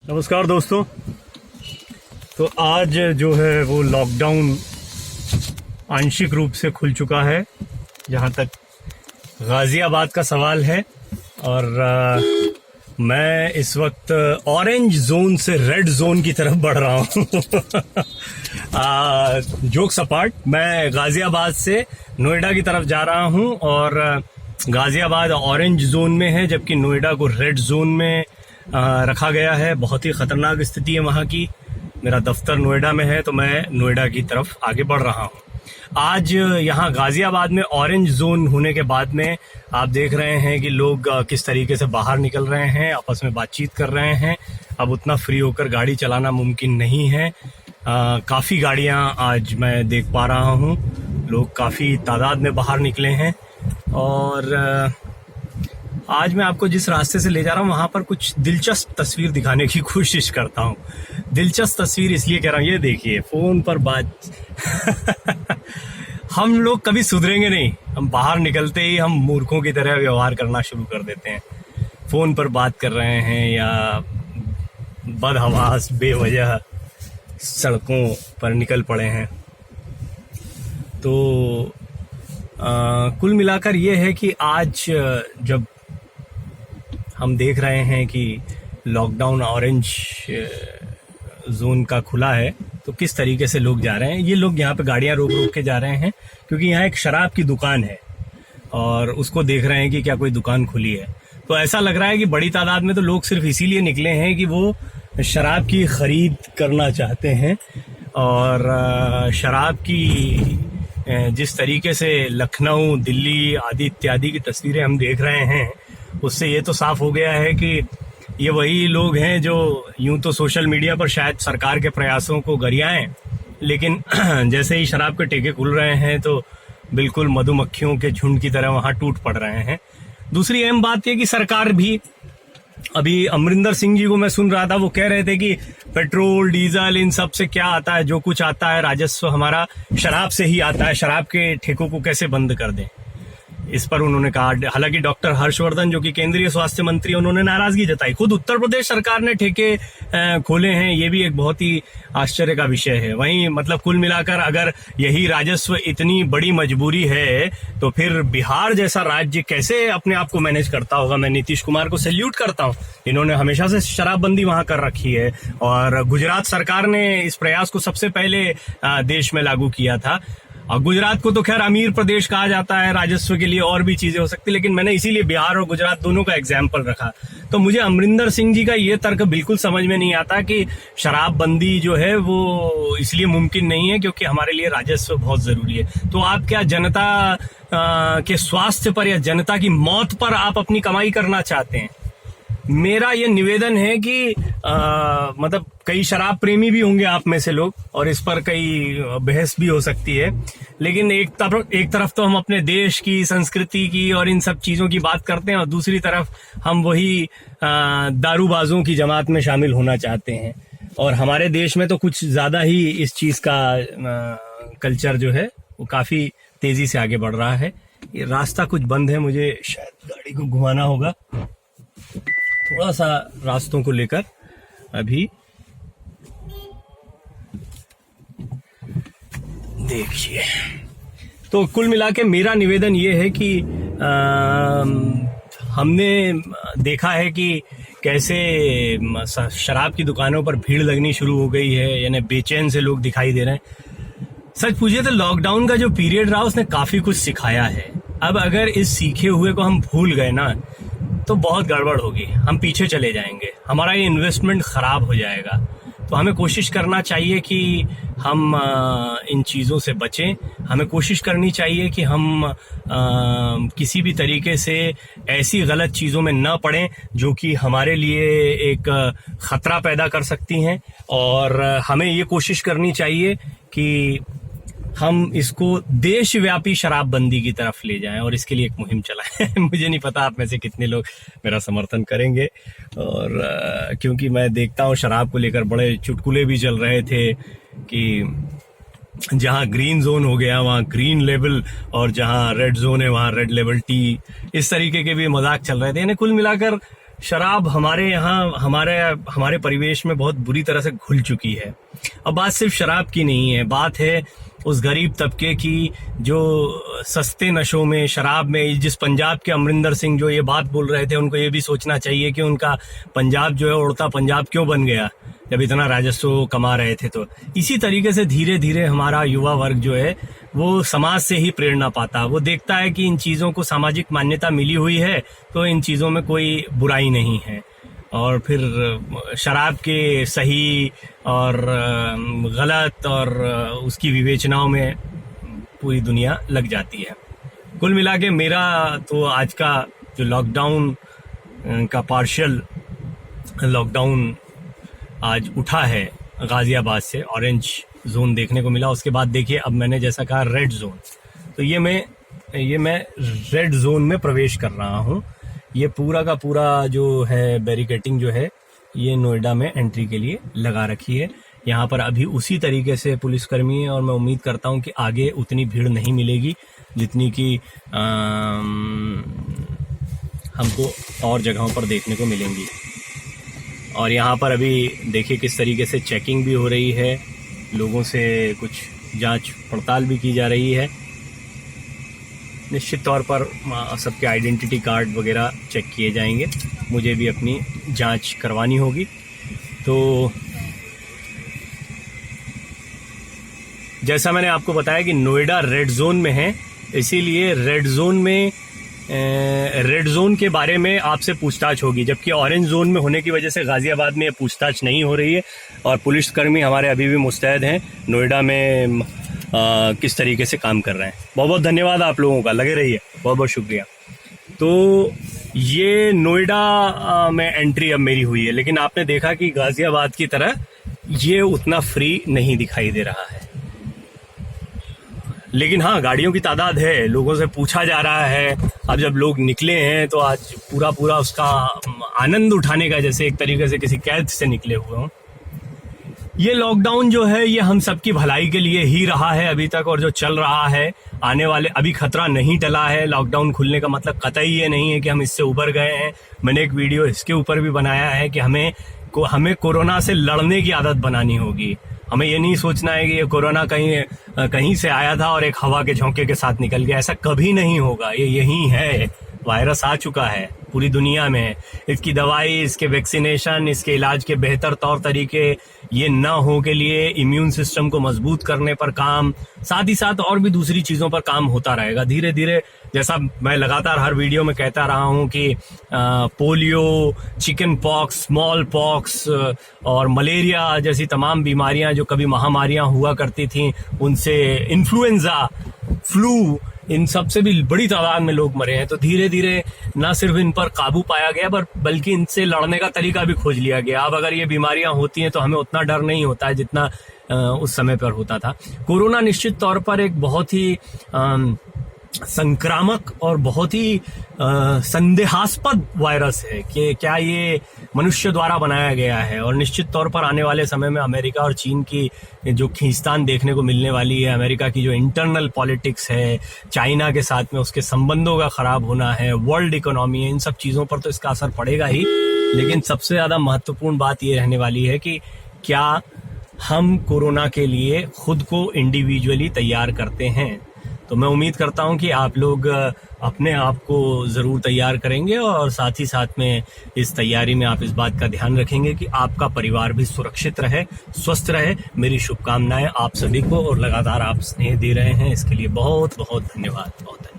नमस्कार दोस्तों। तो आज जो है वो लॉकडाउन आंशिक रूप से खुल चुका है जहाँ तक गाजियाबाद का सवाल है। और मैं इस वक्त ऑरेंज जोन से रेड जोन की तरफ बढ़ रहा हूँ। जोक्स अपार्ट, मैं गाजियाबाद से नोएडा की तरफ जा रहा हूँ और गाजियाबाद ऑरेंज जोन में है जबकि नोएडा को रेड जोन में रखा गया है। बहुत ही खतरनाक स्थिति है वहाँ की। मेरा दफ्तर नोएडा में है तो मैं नोएडा की तरफ आगे बढ़ रहा हूँ। आज यहाँ गाजियाबाद में ऑरेंज जोन होने के बाद में आप देख रहे हैं कि लोग किस तरीके से बाहर निकल रहे हैं, आपस में बातचीत कर रहे हैं। अब उतना फ्री होकर गाड़ी चलाना मुमकिन नहीं है। काफ़ी गाड़ियाँ आज मैं देख पा रहा हूँ, लोग काफ़ी तादाद में बाहर निकले हैं। और आज मैं आपको जिस रास्ते से ले जा रहा हूँ वहाँ पर कुछ दिलचस्प तस्वीर दिखाने की कोशिश करता हूँ। दिलचस्प तस्वीर इसलिए कह रहा हूँ, ये देखिए फ़ोन पर बात। हम लोग कभी सुधरेंगे नहीं। हम बाहर निकलते ही हम मूर्खों की तरह व्यवहार करना शुरू कर देते हैं। फ़ोन पर बात कर रहे हैं या बदहवास बेवजह सड़कों पर निकल पड़े हैं। तो कुल मिलाकर ये है कि आज जब हम देख रहे हैं कि लॉकडाउन ऑरेंज जोन का खुला है तो किस तरीके से लोग जा रहे हैं। ये लोग यहाँ पे गाड़ियाँ रोक रोक के जा रहे हैं क्योंकि यहाँ एक शराब की दुकान है और उसको देख रहे हैं कि क्या कोई दुकान खुली है। तो ऐसा लग रहा है कि बड़ी तादाद में तो लोग सिर्फ इसीलिए निकले हैं कि वो शराब की खरीद करना चाहते हैं। और शराब की जिस तरीके से लखनऊ, दिल्ली आदि इत्यादि की तस्वीरें हम देख रहे हैं उससे ये तो साफ हो गया है कि ये वही लोग हैं जो यूं तो सोशल मीडिया पर शायद सरकार के प्रयासों को गरियाएं, लेकिन जैसे ही शराब के ठेके खुल रहे हैं तो बिल्कुल मधुमक्खियों के झुंड की तरह वहां टूट पड़ रहे हैं। दूसरी अहम बात यह कि सरकार भी, अभी अमरिंदर सिंह जी को मैं सुन रहा था, वो कह रहे थे कि पेट्रोल डीजल इन सब से क्या आता है, जो कुछ आता है राजस्व हमारा शराब से ही आता है, शराब के ठेकों को कैसे बंद कर दें। इस पर उन्होंने कहा, हालांकि डॉक्टर हर्षवर्धन जो कि केंद्रीय स्वास्थ्य मंत्री, उन्होंने नाराजगी जताई। खुद उत्तर प्रदेश सरकार ने ठेके खोले हैं, ये भी एक बहुत ही आश्चर्य का विषय है। वहीं मतलब कुल मिलाकर अगर यही राजस्व इतनी बड़ी मजबूरी है तो फिर बिहार जैसा राज्य कैसे अपने आप को मैनेज करता होगा। मैं नीतीश कुमार को सैल्यूट करता हूँ, इन्होंने हमेशा से शराबबंदी वहां कर रखी है और गुजरात सरकार ने इस प्रयास को सबसे पहले देश में लागू किया था। और गुजरात को तो खैर अमीर प्रदेश कहा जाता है राजस्व के लिए, और भी चीजें हो सकती, लेकिन मैंने इसीलिए बिहार और गुजरात दोनों का एग्जाम्पल रखा। तो मुझे अमरिंदर सिंह जी का ये तर्क बिल्कुल समझ में नहीं आता कि शराबबंदी जो है वो इसलिए मुमकिन नहीं है क्योंकि हमारे लिए राजस्व बहुत जरूरी है। तो आप क्या जनता के स्वास्थ्य पर या जनता की मौत पर आप अपनी कमाई करना चाहते हैं? मेरा ये निवेदन है कि मतलब कई शराब प्रेमी भी होंगे आप में से लोग और इस पर कई बहस भी हो सकती है, लेकिन एक तरफ तो हम अपने देश की संस्कृति की और इन सब चीजों की बात करते हैं और दूसरी तरफ हम वही दारूबाजों की जमात में शामिल होना चाहते हैं। और हमारे देश में तो कुछ ज्यादा ही इस चीज का कल्चर जो है वो काफी तेजी से आगे बढ़ रहा है। ये रास्ता कुछ बंद है, मुझे शायद गाड़ी को घुमाना होगा थोड़ा सा रास्तों को लेकर। अभी देखिए, तो कुल मिला के मेरा निवेदन ये है कि हमने देखा है कि कैसे शराब की दुकानों पर भीड़ लगनी शुरू हो गई है, यानी बेचैन से लोग दिखाई दे रहे हैं। सच पूछिए तो लॉकडाउन का जो पीरियड रहा उसने काफी कुछ सिखाया है। अब अगर इस सीखे हुए को हम भूल गए ना तो बहुत गड़बड़ होगी, हम पीछे चले जाएंगे, हमारा ये इन्वेस्टमेंट खराब हो जाएगा। तो हमें कोशिश करना चाहिए कि हम इन चीज़ों से बचें। हमें कोशिश करनी चाहिए कि हम किसी भी तरीके से ऐसी गलत चीज़ों में न पड़ें जो कि हमारे लिए एक खतरा पैदा कर सकती हैं। और हमें ये कोशिश करनी चाहिए कि हम इसको देशव्यापी शराबबंदी की तरफ ले जाएं और इसके लिए एक मुहिम चलाएं। मुझे नहीं पता आप में से कितने लोग मेरा समर्थन करेंगे, और क्योंकि मैं देखता हूं शराब को लेकर बड़े चुटकुले भी चल रहे थे कि जहां ग्रीन जोन हो गया वहां ग्रीन लेवल और जहां रेड जोन है वहां रेड लेवल टी, इस तरीके के भी मजाक चल रहे थे। यानी कुल मिलाकर शराब हमारे यहाँ हमारे परिवेश में बहुत बुरी तरह से घुल चुकी है। अब बात सिर्फ शराब की नहीं है, बात है उस गरीब तबके की जो सस्ते नशों में, शराब में, जिस पंजाब के अमरिंदर सिंह जो ये बात बोल रहे थे, उनको ये भी सोचना चाहिए कि उनका पंजाब जो है उड़ता पंजाब क्यों बन गया जब इतना राजस्व कमा रहे थे। तो इसी तरीके से धीरे धीरे हमारा युवा वर्ग जो है वो समाज से ही प्रेरणा पाता, वो देखता है कि इन चीज़ों को सामाजिक मान्यता मिली हुई है तो इन चीज़ों में कोई बुराई नहीं है, और फिर शराब के सही और गलत और उसकी विवेचनाओं में पूरी दुनिया लग जाती है। कुल मिला के मेरा तो आज का जो लॉकडाउन का पार्शियल लॉकडाउन आज उठा है गाजियाबाद से, ऑरेंज जोन देखने को मिला। उसके बाद देखिए अब मैंने जैसा कहा रेड जोन, तो ये मैं रेड जोन में प्रवेश कर रहा हूँ। ये पूरा का पूरा जो है बैरिकेटिंग जो है ये नोएडा में एंट्री के लिए लगा रखी है। यहाँ पर अभी उसी तरीके से पुलिसकर्मी है और मैं उम्मीद करता हूँ कि आगे उतनी भीड़ नहीं मिलेगी जितनी कि हमको और जगहों पर देखने को मिलेंगी। और यहाँ पर अभी देखिए किस तरीके से चेकिंग भी हो रही है, लोगों से कुछ जांच पड़ताल भी की जा रही है। निश्चित तौर पर सबके आइडेंटिटी कार्ड वगैरह चेक किए जाएंगे, मुझे भी अपनी जांच करवानी होगी। तो जैसा मैंने आपको बताया कि नोएडा रेड जोन में है, इसीलिए रेड जोन के बारे में आपसे पूछताछ होगी, जबकि ऑरेंज जोन में होने की वजह से गाजियाबाद में पूछताछ नहीं हो रही है। और पुलिसकर्मी हमारे अभी भी मुस्तैद हैं नोएडा में किस तरीके से काम कर रहे हैं। बहुत बहुत धन्यवाद आप लोगों का, लगे रहिए, बहुत बहुत शुक्रिया। तो ये नोएडा में एंट्री अब मेरी हुई है, लेकिन आपने देखा कि गाजियाबाद की तरह ये उतना फ्री नहीं दिखाई दे रहा है। लेकिन हाँ, गाड़ियों की तादाद है, लोगों से पूछा जा रहा है। अब जब लोग निकले हैं तो आज पूरा उसका आनंद उठाने का, जैसे एक तरीके से किसी कैद से निकले हुए हों। ये लॉकडाउन जो है ये हम सबकी भलाई के लिए ही रहा है अभी तक, और जो चल रहा है आने वाले, अभी खतरा नहीं टला है। लॉकडाउन खुलने का मतलब कतई ये नहीं है कि हम इससे उबर गए हैं। मैंने एक वीडियो इसके ऊपर भी बनाया है कि हमें कोरोना से लड़ने की आदत बनानी होगी। हमें ये नहीं सोचना है कि ये कोरोना कहीं से आया था और एक हवा के झोंके के साथ निकल गया, ऐसा कभी नहीं होगा। ये यहीं है, वायरस आ चुका है पूरी दुनिया में। इसकी दवाई, इसके वैक्सीनेशन, इसके इलाज के बेहतर तौर तरीके ये न हो के लिए इम्यून सिस्टम को मजबूत करने पर काम, साथ ही साथ और भी दूसरी चीज़ों पर काम होता रहेगा धीरे धीरे। जैसा मैं लगातार हर वीडियो में कहता रहा हूँ कि polio, chicken pox, small pox और मलेरिया जैसी तमाम बीमारियां जो कभी महामारियां हुआ करती थीं, उनसे इन्फ्लुएंजा, फ्लू, इन सब से भी बड़ी तादाद में लोग मरे हैं। तो धीरे धीरे न सिर्फ इन पर काबू पाया गया बल्कि इनसे लड़ने का तरीका भी खोज लिया गया। अब अगर ये बीमारियां होती हैं तो हमें उतना डर नहीं होता है जितना उस समय पर होता था। कोरोना निश्चित तौर पर एक बहुत ही संक्रामक और बहुत ही संदेहास्पद वायरस है कि क्या ये मनुष्य द्वारा बनाया गया है। और निश्चित तौर पर आने वाले समय में अमेरिका और चीन की जो खींचतान देखने को मिलने वाली है, अमेरिका की जो इंटरनल पॉलिटिक्स है, चाइना के साथ में उसके संबंधों का खराब होना है, वर्ल्ड इकोनॉमी है, इन सब चीज़ों पर तो इसका असर पड़ेगा ही। लेकिन सबसे ज़्यादा महत्वपूर्ण बात ये रहने वाली है कि क्या हम कोरोना के लिए खुद को इंडिविजुअली तैयार करते हैं। तो मैं उम्मीद करता हूं कि आप लोग अपने आप को ज़रूर तैयार करेंगे और साथ ही साथ में इस तैयारी में आप इस बात का ध्यान रखेंगे कि आपका परिवार भी सुरक्षित रहे, स्वस्थ रहे। मेरी शुभकामनाएं आप सभी को, और लगातार आप स्नेह दे रहे हैं इसके लिए बहुत बहुत धन्यवाद। बहुत धन्यवाद।